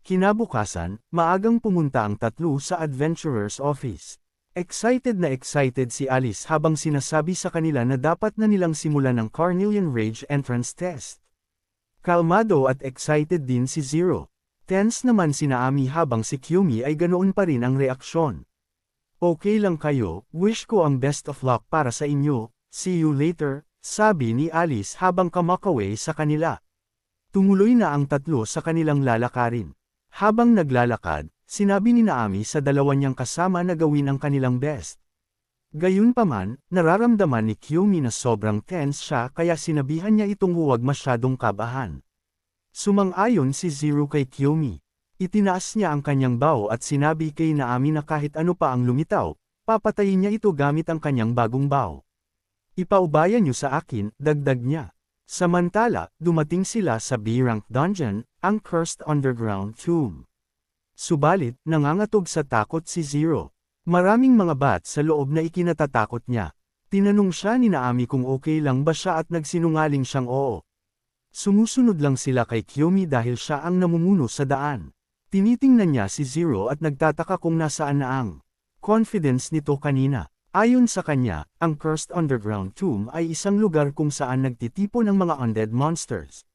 Kinabukasan, maagang pumunta ang tatlo sa adventurer's office. Excited na excited si Alice habang sinasabi sa kanila na dapat na nilang simulan ang Carnelian Rage entrance test. Kalmado at excited din si Zero. Tense naman si Naami habang si Kyumi ay ganoon pa rin ang reaksyon. Okay lang kayo, wish ko ang best of luck para sa inyo, see you later, sabi ni Alice habang kumakaway sa kanila. Tumuloy na ang tatlo sa kanilang lalakarin. Habang naglalakad, sinabi ni Naami sa dalawa niyang kasama na gawin ang kanilang best. Gayunpaman, nararamdaman ni Kyumi na sobrang tense siya kaya sinabihan niya itong huwag masyadong kabahan. Sumang-ayon si Zero kay Kyumi. Itinaas niya ang kanyang bao at sinabi kay Naami na kahit ano pa ang lumitaw, papatayin niya ito gamit ang kanyang bagong bao. Ipaubaya niyo sa akin, dagdag niya. Samantala, dumating sila sa B-rank dungeon, ang Cursed Underground Tomb. Subalit, nangangatog sa takot si Zero. Maraming mga bat sa loob na ikinatatakot niya. Tinanong siya ni Naami kung okay lang ba siya at nagsinungaling siyang oo. Sumusunod lang sila kay Kyumi dahil siya ang namumuno sa daan. Tinitingnan niya si Zero at nagtataka kung nasaan na ang confidence nito kanina. Ayon sa kanya, ang Cursed Underground Tomb ay isang lugar kung saan nagtitipon ang mga undead monsters.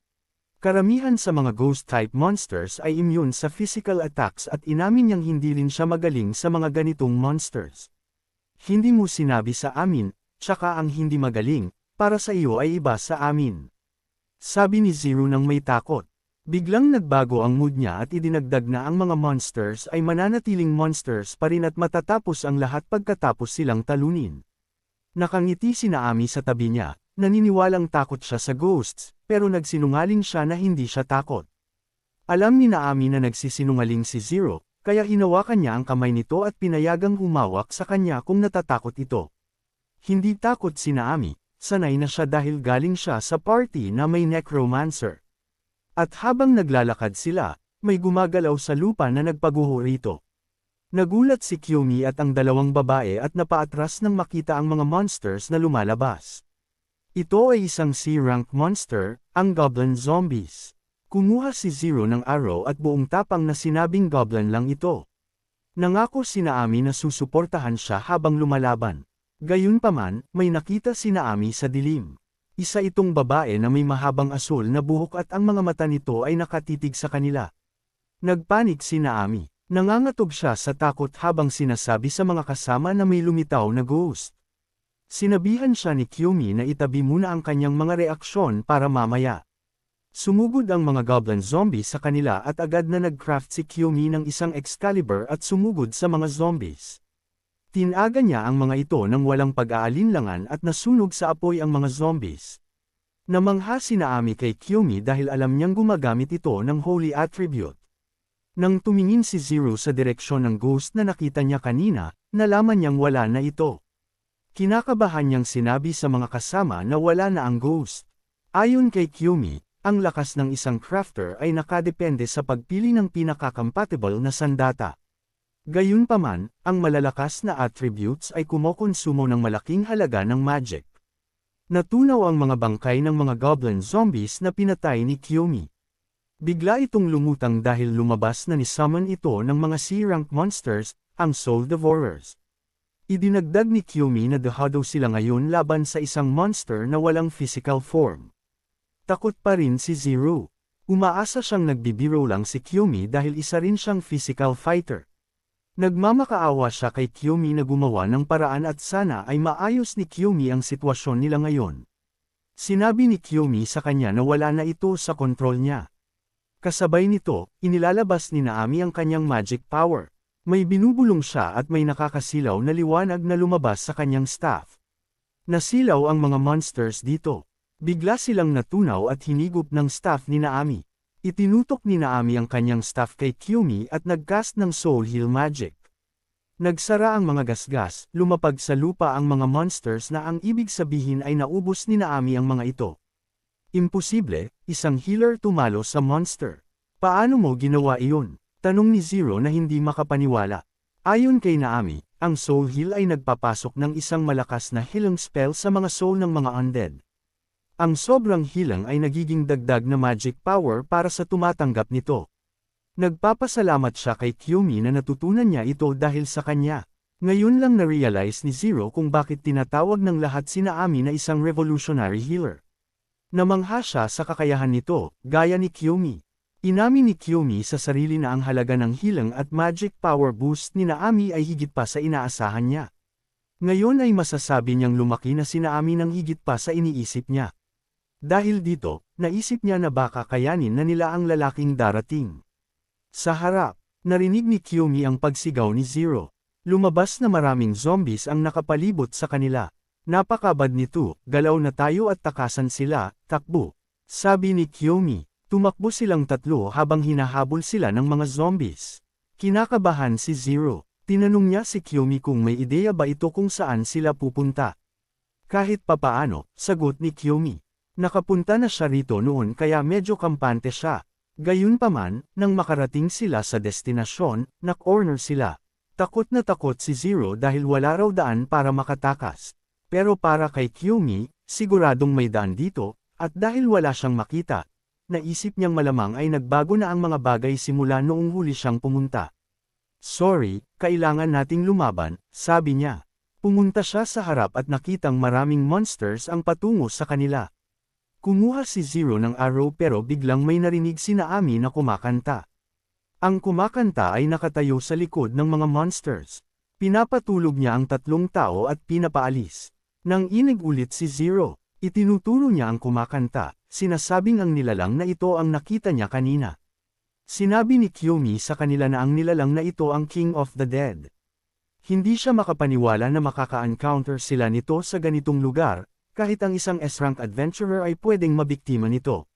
Karamihan sa mga ghost-type monsters ay immune sa physical attacks at inamin niyang hindi rin siya magaling sa mga ganitong monsters. Hindi mo sinabi sa amin, tsaka ang hindi magaling, para sa iyo ay iba sa amin. Sabi ni Zero nang may takot. Biglang nagbago ang mood niya at idinagdag na ang mga monsters ay mananatiling monsters pa rin at matatapos ang lahat pagkatapos silang talunin. Nakangiti si Naami sa tabi niya, naniniwalang takot siya sa ghosts, pero nagsinungaling siya na hindi siya takot. Alam ni Naami na nagsisinungaling si Zero, kaya hinawakan niya ang kamay nito at pinayagang humawak sa kanya kung natatakot ito. Hindi takot si Naami, sanay na siya dahil galing siya sa party na may necromancer. At habang naglalakad sila, may gumagalaw sa lupa na nagpaguho rito. Nagulat si Kyumi at ang dalawang babae at napaatras nang makita ang mga monsters na lumalabas. Ito ay isang C-rank monster, ang Goblin Zombies. Kumuha si Zero ng arrow at buong tapang na sinabing goblin lang ito. Nangako si Naami na susuportahan siya habang lumalaban. Gayunpaman, may nakita si Naami sa dilim. Isa itong babae na may mahabang asul na buhok at ang mga mata nito ay nakatitig sa kanila. Nagpanik si Naami. Nangangatog siya sa takot habang sinasabi sa mga kasama na may lumitaw na ghost. Sinabihan siya ni Kyumi na itabi muna ang kanyang mga reaksyon para mamaya. Sumugod ang mga goblin zombie sa kanila at agad na nagcraft si Kyumi ng isang Excalibur at sumugod sa mga zombies. Tinaga niya ang mga ito nang walang pag-aalinlangan at nasunog sa apoy ang mga zombies. Namangha si Naami kay Kyumi dahil alam niyang gumagamit ito ng holy attribute. Nang tumingin si Zero sa direksyon ng ghost na nakita niya kanina, nalaman niyang wala na ito. Kinakabahan niyang sinabi sa mga kasama na wala na ang ghost. Ayon kay Kyumi, ang lakas ng isang crafter ay nakadepende sa pagpili ng pinaka-compatible na sandata. Gayunpaman, ang malalakas na attributes ay kumokonsumo ng malaking halaga ng magic. Natunaw ang mga bangkay ng mga goblin zombies na pinatay ni Kyumi. Bigla itong lumutang dahil lumabas na ni-summon ito ng mga C-rank monsters, ang Soul Devourers. Idinagdag ni Kyumi na dehado sila ngayon laban sa isang monster na walang physical form. Takot pa rin si Zero. Umaasa siyang nagbibiro lang si Kyumi dahil isa rin siyang physical fighter. Nagmamakaawa siya kay Kyumi na gumawa ng paraan at sana ay maayos ni Kyumi ang sitwasyon nila ngayon. Sinabi ni Kyumi sa kanya na wala na ito sa kontrol niya. Kasabay nito, inilalabas ni Naami ang kanyang magic power. May binubulong siya at may nakakasilaw na liwanag na lumabas sa kanyang staff. Nasilaw ang mga monsters dito. Bigla silang natunaw at hinigop ng staff ni Naami. Itinutok ni Naami ang kanyang staff kay Kyumi at nagcast ng Soul Heal Magic. Nagsara ang mga gasgas, lumapag sa lupa ang mga monsters na ang ibig sabihin ay naubos ni Naami ang mga ito. Imposible, isang healer tumalo sa monster. Paano mo ginawa iyon? Tanong ni Zero na hindi makapaniwala. Ayon kay Naami, ang Soul Heal ay nagpapasok ng isang malakas na healing spell sa mga soul ng mga undead. Ang sobrang hilang ay nagiging dagdag na magic power para sa tumatanggap nito. Nagpapasalamat siya kay Kyumi na natutunan niya ito dahil sa kanya. Ngayon lang na-realize ni Zero kung bakit tinatawag ng lahat sina Ami na isang revolutionary healer. Namangha siya sa kakayahan nito, gaya ni Kyumi. Inamin ni Kyumi sa sarili na ang halaga ng healing at magic power boost ni Naami ay higit pa sa inaasahan niya. Ngayon ay masasabi niyang lumaki na si Naami ng higit pa sa iniisip niya. Dahil dito, naisip niya na baka kayanin na nila ang lalaking darating. Sa harap, narinig ni Kyumi ang pagsigaw ni Zero. Lumabas na maraming zombies ang nakapalibot sa kanila. Napakabad nito, galaw na tayo at takasan sila, takbo. Sabi ni Kyumi, tumakbo silang tatlo habang hinahabol sila ng mga zombies. Kinakabahan si Zero. Tinanong niya si Kyumi kung may ideya ba ito kung saan sila pupunta. Kahit papaano, sagot ni Kyumi. Nakapunta na siya rito noon kaya medyo kampante siya. Gayunpaman, nang makarating sila sa destinasyon, na-corner sila. Takot na takot si Zero dahil wala raw daan para makatakas. Pero para kay Kyumi, siguradong may daan dito, at dahil wala siyang makita, naisip niyang malamang ay nagbago na ang mga bagay simula noong huli siyang pumunta. Sorry, kailangan nating lumaban, sabi niya. Pumunta siya sa harap at nakitang maraming monsters ang patungo sa kanila. Kumuha si Zero ng arrow pero biglang may narinig si Naami na kumakanta. Ang kumakanta ay nakatayo sa likod ng mga monsters. Pinapatulog niya ang tatlong tao at pinapaalis. Nang inig ulit si Zero, itinuturo niya ang kumakanta, sinasabing ang nilalang na ito ang nakita niya kanina. Sinabi ni Kyumi sa kanila na ang nilalang na ito ang King of the Dead. Hindi siya makapaniwala na makaka-encounter sila nito sa ganitong lugar, kahit ang isang S-rank adventurer ay pwedeng mabiktima nito.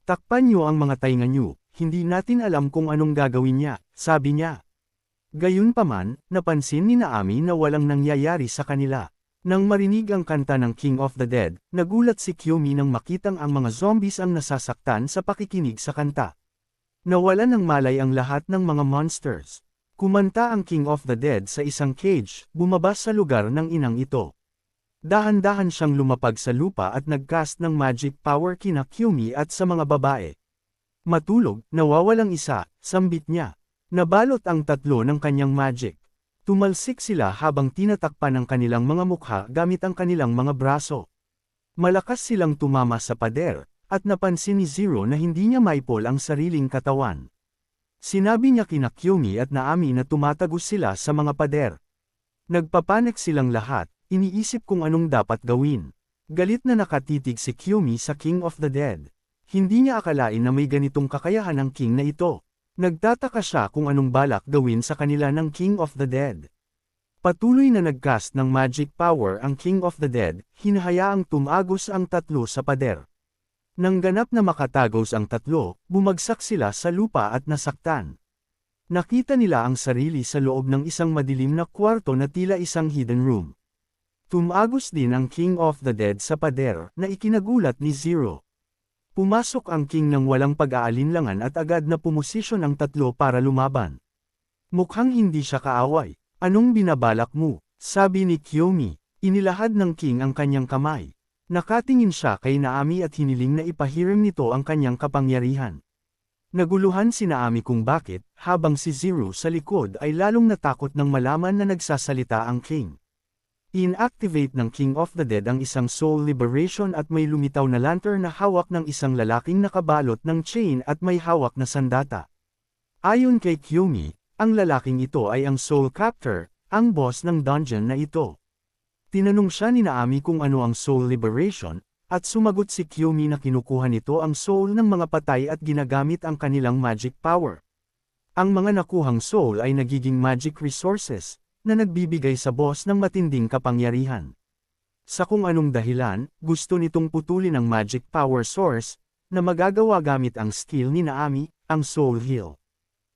Takpan niyo ang mga tainga niyo. Hindi natin alam kung anong gagawin niya, sabi niya. Gayunpaman, napansin ni Naami na walang nangyayari sa kanila. Nang marinig ang kanta ng King of the Dead, nagulat si Kyumi nang makitang ang mga zombies ang nasasaktan sa pakikinig sa kanta. Nawalan ng malay ang lahat ng mga monsters. Kumanta ang King of the Dead sa isang cage, bumaba sa lugar ng inang ito. Dahan-dahan siyang lumapag sa lupa at nagcast ng magic power kina Kyumi at sa mga babae. Matulog, nawawalang isa, sambit niya. Nabalot ang tatlo ng kanyang magic. Tumalsik sila habang tinatakpan ang kanilang mga mukha gamit ang kanilang mga braso. Malakas silang tumama sa pader, at napansin ni Zero na hindi niya maipol ang sariling katawan. Sinabi niya kina Kyumi at Naami na tumatagos sila sa mga pader. Nagpapanik silang lahat, iniisip kung anong dapat gawin. Galit na nakatitig si Kyumi sa King of the Dead. Hindi niya akalain na may ganitong kakayahan ang king na ito. Nagtataka siya kung anong balak gawin sa kanila ng King of the Dead. Patuloy na nagcast ng magic power ang King of the Dead, hinahayaang tumagos ang tatlo sa pader. Nang ganap na makatagos ang tatlo, bumagsak sila sa lupa at nasaktan. Nakita nila ang sarili sa loob ng isang madilim na kwarto na tila isang hidden room. Tumagos din ang King of the Dead sa pader na ikinagulat ni Zero. Pumasok ang king ng walang pag-aalinlangan at agad na pumosisyon ang tatlo para lumaban. Mukhang hindi siya kaaway. Anong binabalak mo? Sabi ni Kyumi. Inilahad ng king ang kanyang kamay. Nakatingin siya kay Naami at hiniling na ipahiram nito ang kanyang kapangyarihan. Naguluhan si Naami kung bakit, habang si Zero sa likod ay lalong natakot nang malaman na nagsasalita ang king. Inactivate ng King of the Dead ang isang soul liberation at may lumitaw na lantern na hawak ng isang lalaking nakabalot ng chain at may hawak na sandata. Ayon kay Kyumi, ang lalaking ito ay ang soul captor, ang boss ng dungeon na ito. Tinanong siya ni Naami kung ano ang soul liberation, at sumagot si Kyumi na kinukuha nito ang soul ng mga patay at ginagamit ang kanilang magic power. Ang mga nakuhang soul ay nagiging magic resources, na nagbibigay sa boss ng matinding kapangyarihan. Sa kung anong dahilan, gusto nitong putulin ang magic power source, na magagawa gamit ang skill ni Naami, ang Soul Heal.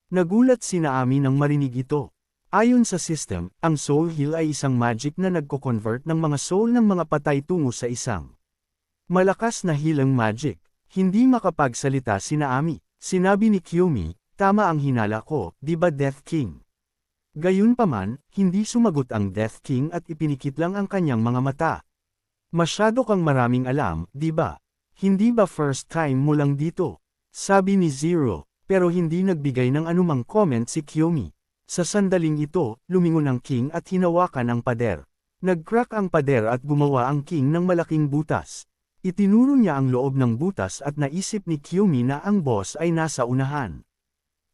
Nagulat si Naami nang marinig ito. Ayon sa system, ang Soul Heal ay isang magic na nagko-convert ng mga soul ng mga patay tungo sa isang malakas na healing magic. Hindi makapagsalita si Naami. Sinabi ni Kyumi, tama ang hinala ko, di ba Death King? Gayunpaman, hindi sumagot ang Death King at ipinikit lang ang kanyang mga mata. Masyado kang maraming alam, di ba? Hindi ba first time mo lang dito? Sabi ni Zero. pero hindi nagbigay ng anumang comment si Kiyomi. Sa sandaling ito, lumingon ang king at hinawakan ang pader. Nag-crack ang pader at gumawa ang king ng malaking butas. Itinuro niya ang loob ng butas at naisip ni Kiyomi na ang boss ay nasa unahan.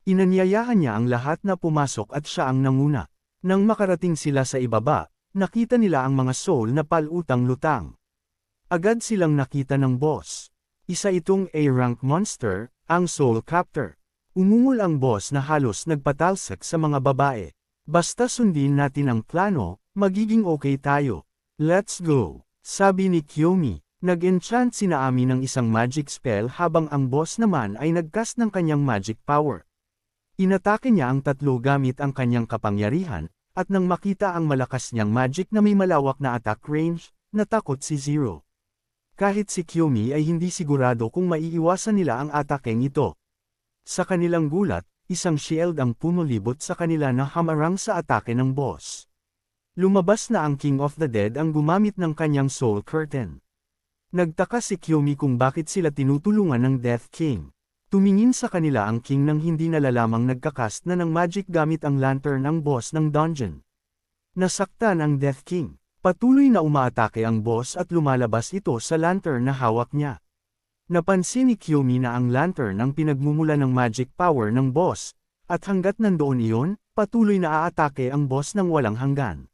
Inanyayahan niya ang lahat na pumasok at siya ang nanguna. Nang makarating sila sa ibaba, nakita nila ang mga soul na palutang-lutang. Agad silang nakita ng boss. Isa itong A-rank monster, ang Soul Captor. Umungol ang boss na halos nagpatalsak sa mga babae. Basta sundin natin ang plano, magiging okay tayo. Let's go, sabi ni Kiyomi. Nag-enchant si Naami ng isang magic spell habang ang boss naman ay nag-cast ng kanyang magic power. Inatake niya ang tatlo gamit ang kanyang kapangyarihan, at nang makita ang malakas niyang magic na may malawak na attack range, natakot si Zero. Kahit si Kiyomi ay hindi sigurado kung maiiwasan nila ang atakeng ito. Sa kanilang gulat, isang shield ang pumulibot sa kanila na hamarang sa atake ng boss. Lumabas na ang King of the Dead ang gumamit ng kanyang Soul Curtain. Nagtaka si Kiyomi kung bakit sila tinutulungan ng Death King. Tumingin sa kanila ang king nang hindi nalalamang nagkakast na ng magic gamit ang lantern ng boss ng dungeon. Nasaktan ang Death King. Patuloy na umaatake ang boss at lumalabas ito sa lantern na hawak niya. Napansin ni Kiyomi na ang lantern ang pinagmumula ng magic power ng boss, at hanggat nandoon iyon, patuloy na aatake ang boss ng walang hanggan.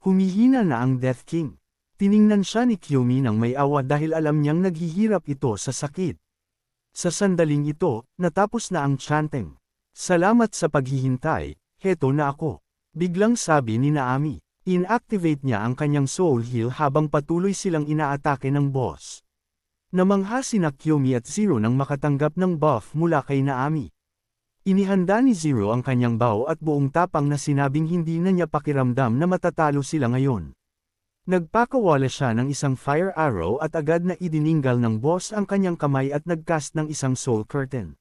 Humihina na ang Death King. Tiningnan siya ni Kiyomi nang may awa dahil alam niyang naghihirap ito sa sakit. Sa sandaling ito, natapos na ang chanting. Salamat sa paghihintay, heto na ako. Biglang sabi ni Naami. Inactivate niya ang kanyang soul heal habang patuloy silang inaatake ng boss. Namangha sina Kiyomi at Zero nang makatanggap ng buff mula kay Naami. Inihanda ni Zero ang kanyang bow at buong tapang na sinabing hindi na niya pakiramdam na matatalo sila ngayon. Nagpakawala siya ng isang fire arrow at agad na idininggal ng boss ang kanyang kamay at nagcast ng isang soul curtain.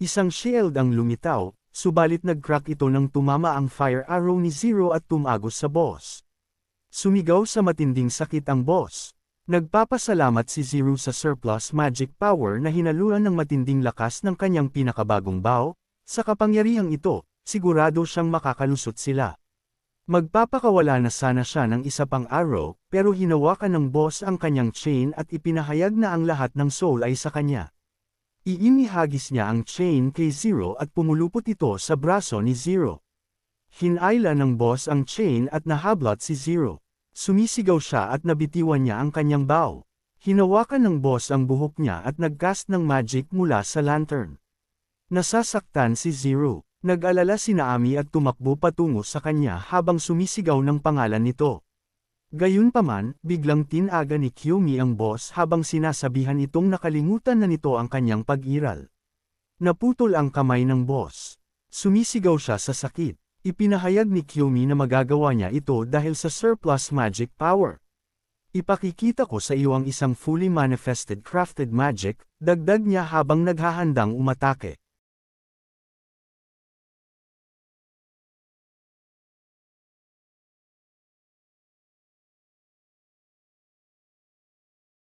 Isang shield ang lumitaw, subalit nag-crack ito nang tumama ang fire arrow ni Zero at tumagos sa boss. Sumigaw sa matinding sakit ang boss. Nagpapasalamat si Zero sa surplus magic power na hinaluan ng matinding lakas ng kanyang pinakabagong bow. Sa kapangyarihang ito, sigurado siyang makakalusot sila. Magpapakawala na sana siya ng isa pang arrow, pero hinawakan ng boss ang kanyang chain at ipinahayag na ang lahat ng soul ay sa kanya. Iinihagis niya ang chain kay Zero at pumulupot ito sa braso ni Zero. Hinayla ng boss ang chain at nahablot si Zero. Sumisigaw siya at nabitiwan niya ang kanyang bow. Hinawakan ng boss ang buhok niya at nagcast ng magic mula sa lantern. Nasasaktan si Zero. Nag-alala si Naami at tumakbo patungo sa kanya habang sumisigaw ng pangalan nito. Gayunpaman, biglang tinaga ni Kiyomi ang boss habang sinasabihan itong nakalimutan na nito ang kanyang pag-iral. Naputol ang kamay ng boss. Sumisigaw siya sa sakit. Ipinahayag ni Kiyomi na magagawa niya ito dahil sa surplus magic power. Ipakikita ko sa iyo ang isang fully manifested crafted magic, dagdag niya habang naghahandang umatake.